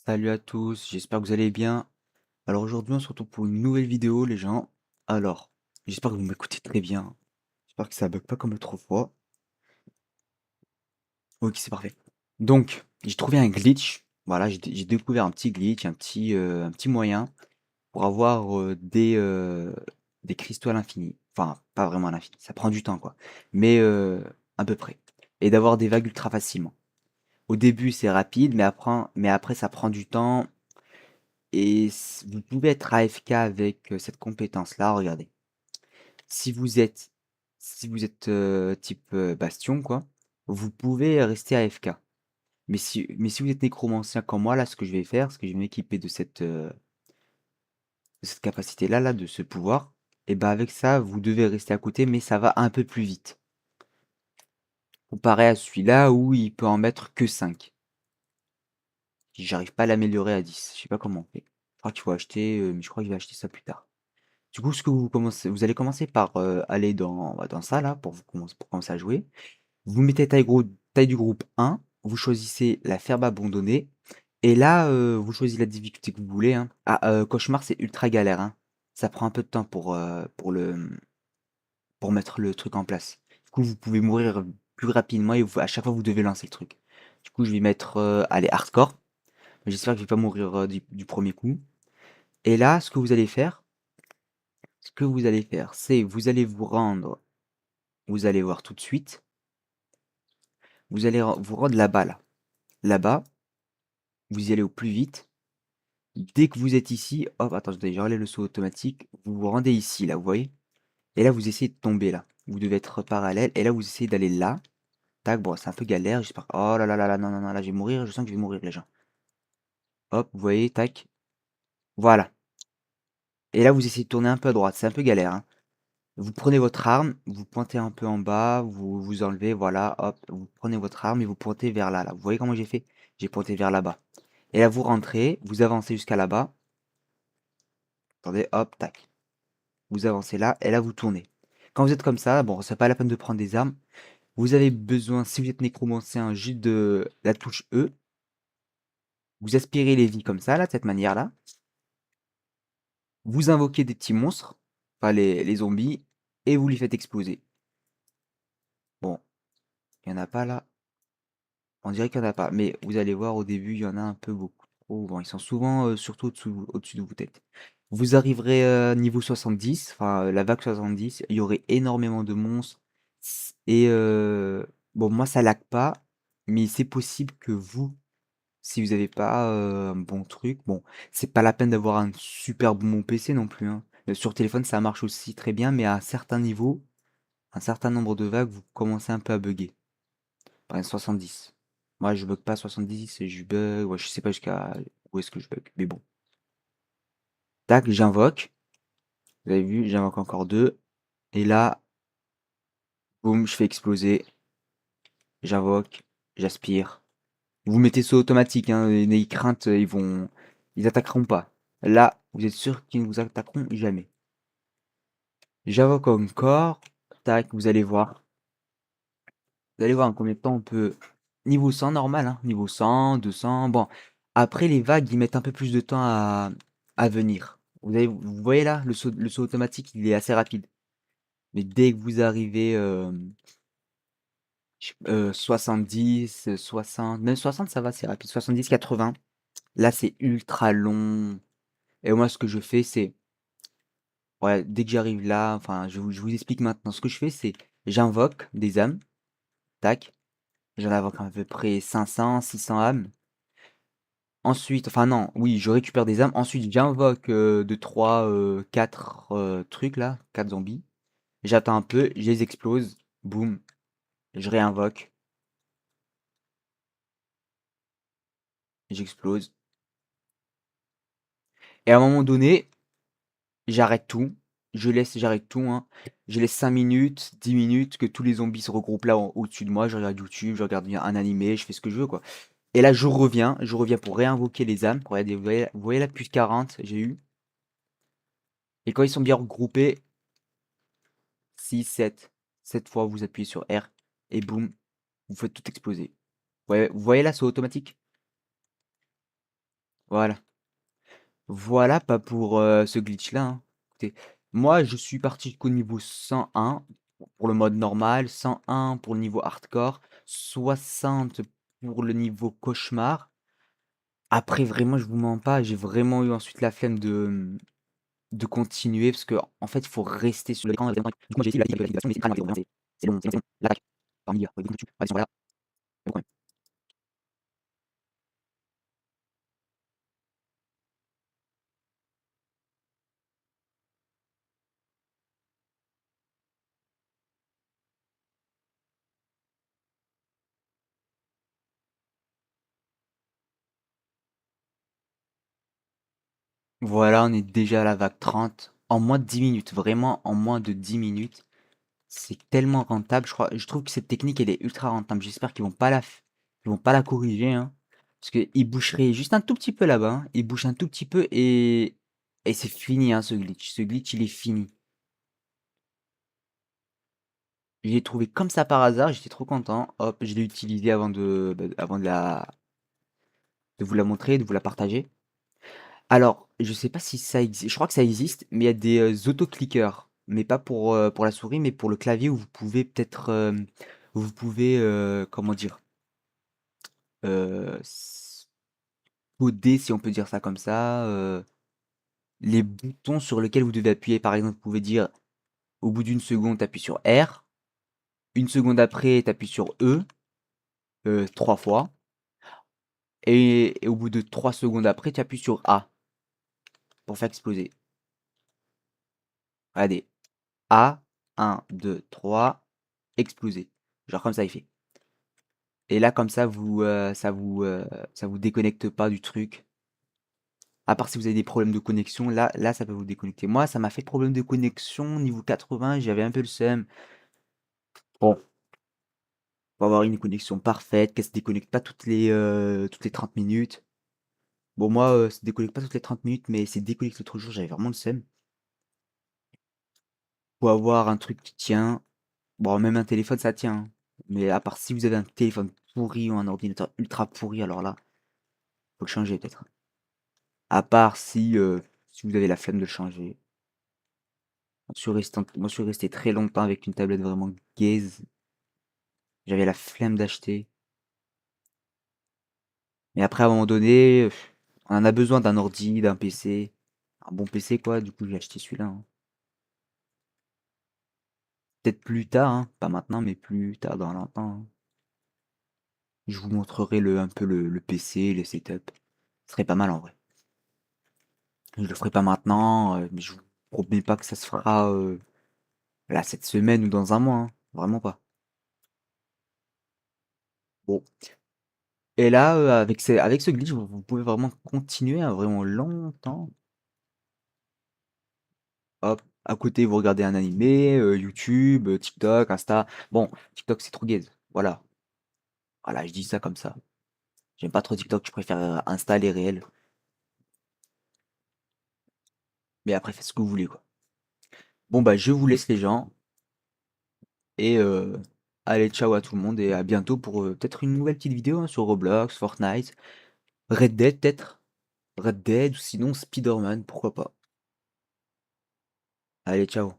Salut à tous, j'espère que vous allez bien. Alors aujourd'hui on se retrouve pour une nouvelle vidéo les gens. Alors, j'espère que vous m'écoutez très bien. J'espère que ça bug pas comme l'autre fois. Ok, c'est parfait. Donc, j'ai trouvé un glitch. Voilà, j'ai découvert un petit glitch, un petit moyen pour avoir des cristaux à l'infini. Enfin, pas vraiment à l'infini, ça prend du temps quoi. Mais à peu près. Et d'avoir des vagues ultra facilement. Au début c'est rapide, mais après ça prend du temps. Et vous pouvez être AFK avec cette compétence-là. Regardez. Si vous êtes, si vous êtes type Bastion, quoi, vous pouvez rester AFK. Mais si vous êtes nécromancien comme moi, là, ce que je vais faire, c'est que je vais m'équiper de cette capacité-là, là, de ce pouvoir. Et bah avec ça, vous devez rester à côté, mais ça va un peu plus vite. Comparé à celui-là où il peut en mettre que 5. J'arrive pas à l'améliorer à 10. Je sais pas comment on fait. Je crois qu'il faut acheter, mais je crois que je vais acheter ça plus tard. Du coup, ce que vous allez commencer par aller dans ça là pour commencer à jouer. Vous mettez taille du groupe 1, vous choisissez la ferme abandonnée, et là, vous choisissez la difficulté que vous voulez, hein. Ah, cauchemar, c'est ultra galère, hein. Ça prend un peu de temps pour mettre le truc en place. Du coup, vous pouvez mourir plus rapidement et à chaque fois, vous devez lancer le truc. Du coup, je vais mettre, allez, hardcore. J'espère que je vais pas mourir du premier coup. Et là, ce que vous allez faire, c'est vous allez vous rendre. Vous allez voir tout de suite. Vous allez vous rendre là-bas, là. Là-bas, vous y allez au plus vite. Dès que vous êtes ici, hop, attendez, je relève le saut automatique. Vous vous rendez ici, là, vous voyez? Et là, vous essayez de tomber, là. Vous devez être parallèle. Et là, vous essayez d'aller là. Tac, bon, c'est un peu galère. J'espère. Oh là là là là, non, non, non, là, je vais mourir. Je sens que je vais mourir, les gens. Hop, vous voyez, tac. Voilà. Et là, vous essayez de tourner un peu à droite. C'est un peu galère, hein. Vous prenez votre arme, vous pointez un peu en bas, vous vous enlevez, voilà, hop, vous prenez votre arme et vous pointez vers là, là. Vous voyez comment j'ai fait? J'ai pointé vers là-bas. Et là, vous rentrez, vous avancez jusqu'à là-bas. Attendez, hop, tac. Vous avancez là, et là, vous tournez. Quand vous êtes comme ça, bon, c'est pas la peine de prendre des armes. Vous avez besoin, si vous êtes nécromancien, juste de la touche E. Vous aspirez les vies comme ça, là, de cette manière-là. Vous invoquez des petits monstres, enfin les zombies, et vous les faites exploser. Bon, il n'y en a pas là. On dirait qu'il y en a pas, mais vous allez voir au début, il y en a un peu beaucoup trop. Bon, ils sont souvent surtout au-dessus de vos têtes. Vous arriverez niveau 70, enfin la vague 70, il y aurait énormément de monstres. Et bon, moi ça lag pas, mais c'est possible que vous, si vous n'avez pas un bon truc, bon, c'est pas la peine d'avoir un super bon PC non plus, hein. Sur téléphone ça marche aussi très bien, mais à un certain niveau, un certain nombre de vagues, vous commencez un peu à bugger. Par exemple 70. Moi, je bug pas 70, je bug. Ouais, je sais pas jusqu'à où est-ce que je bug. Mais bon. Tac, j'invoque. Vous avez vu, j'invoque encore deux. Et là, boum, je fais exploser. J'invoque, j'aspire. Vous mettez ça automatique, hein. N'ayez crainte, ils attaqueront pas. Là, vous êtes sûr qu'ils ne vous attaqueront jamais. J'invoque encore. Tac, vous allez voir. Vous allez voir en combien de temps on peut. Niveau 100, normal, hein. Niveau 100, 200. Bon, après, les vagues, ils mettent un peu plus de temps à venir. Vous voyez là, le saut automatique, il est assez rapide. Mais dès que vous arrivez 70, 60, même 60, ça va, c'est rapide. 70, 80, là, c'est ultra long. Et moi, ce que je fais, c'est. Ouais, dès que j'arrive là, enfin, je vous explique maintenant. Ce que je fais, c'est j'invoque des âmes. Tac. J'en invoque à peu près 500, 600 âmes. Ensuite, enfin non, oui, je récupère des âmes. Ensuite, j'invoque 2, 3, 4 trucs là, 4 zombies. J'attends un peu, je les explose. Boum, je réinvoque, j'explose. Et à un moment donné, j'arrête tout. J'arrête tout, hein. Je laisse 5 minutes, 10 minutes, que tous les zombies se regroupent là au-dessus de moi. Je regarde YouTube, je regarde un animé, je fais ce que je veux, quoi. Et là, je reviens pour réinvoquer les âmes. Regardez, vous voyez là, plus 40, j'ai eu. Et quand ils sont bien regroupés, 6, 7. 7 fois, vous appuyez sur R et boum, vous faites tout exploser. Ouais, vous voyez là, c'est automatique. Voilà. Voilà, pas pour ce glitch-là, hein. Écoutez, moi, je suis parti qu'au niveau 101 pour le mode normal, 101 pour le niveau hardcore, 60 pour le niveau cauchemar. Après, vraiment, je vous mens pas, j'ai vraiment eu ensuite la flemme de continuer parce que en fait, il faut rester sur l'écran. Du coup, moi, j'ai essayé l'activation, mais c'est vraiment c'est long, c'est long. L'attaque, parmi ouais, dessus. Ouais, ils sont là. Pas de problème. Voilà, on est déjà à la vague 30 en moins de 10 minutes, vraiment en moins de 10 minutes. C'est tellement rentable, je trouve que cette technique, elle est ultra rentable. J'espère qu'ils vont pas la corriger, hein. Parce qu'ils boucheraient juste un tout petit peu là-bas, hein. Ils bouchent un tout petit peu et c'est fini, hein, ce glitch. Ce glitch, il est fini. Je l'ai trouvé comme ça par hasard, j'étais trop content. Hop, je l'ai utilisé avant de vous la montrer, de vous la partager. Alors, je sais pas si ça existe, je crois que ça existe, mais il y a des autoclickers. Mais pas pour la souris, mais pour le clavier où vous pouvez peut-être, vous pouvez, comment dire, coder, si on peut dire ça comme ça, les boutons sur lesquels vous devez appuyer. Par exemple, vous pouvez dire au bout d'une seconde, t'appuies sur R, une seconde après, t'appuies sur E, 3 fois, et au bout de 3 secondes après, tu appuies sur A pour faire exploser. Regardez, A, 1, 2, 3, exploser. Genre comme ça, il fait. Et là, comme ça, ça vous déconnecte pas du truc. À part si vous avez des problèmes de connexion, là, ça peut vous déconnecter. Moi, ça m'a fait problème de connexion niveau 80, j'avais un peu le seum. Bon, faut avoir une connexion parfaite, qu'elle se déconnecte pas toutes les 30 minutes. Bon, moi, ça se déconnecte pas toutes les 30 minutes, mais c'est déconnecté l'autre jour, j'avais vraiment le seum. Faut avoir un truc qui tient. Bon, même un téléphone, ça tient, hein. Mais à part si vous avez un téléphone pourri ou un ordinateur ultra pourri, alors là, faut le changer peut-être. À part si vous avez la flemme de le changer. Moi, je suis resté très longtemps avec une tablette vraiment gaze. J'avais la flemme d'acheter. Mais après, à un moment donné, on en a besoin d'un ordi, d'un PC. Un bon PC, quoi. Du coup, j'ai acheté celui-là, hein. Peut-être plus tard, hein. Pas maintenant, mais plus tard dans longtemps, hein. Je vous montrerai un peu le PC, le setup. Ce serait pas mal en vrai. Je le ferai pas maintenant, mais je vous promets pas que ça se fera là cette semaine ou dans un mois, hein. Vraiment pas. Bon. Et là, avec ce glitch, vous pouvez vraiment continuer à vraiment longtemps. Hop, à côté, vous regardez un animé, YouTube, TikTok, Insta. Bon, TikTok, c'est trop gaze. Voilà. Voilà, je dis ça comme ça. J'aime pas trop TikTok, je préfère Insta, les réels. Mais après, faites ce que vous voulez, quoi. Bon, bah, je vous laisse les gens. Et allez, ciao à tout le monde et à bientôt pour peut-être une nouvelle petite vidéo hein, sur Roblox, Fortnite, Red Dead peut-être. Red Dead ou sinon Spider-Man, pourquoi pas. Allez, ciao.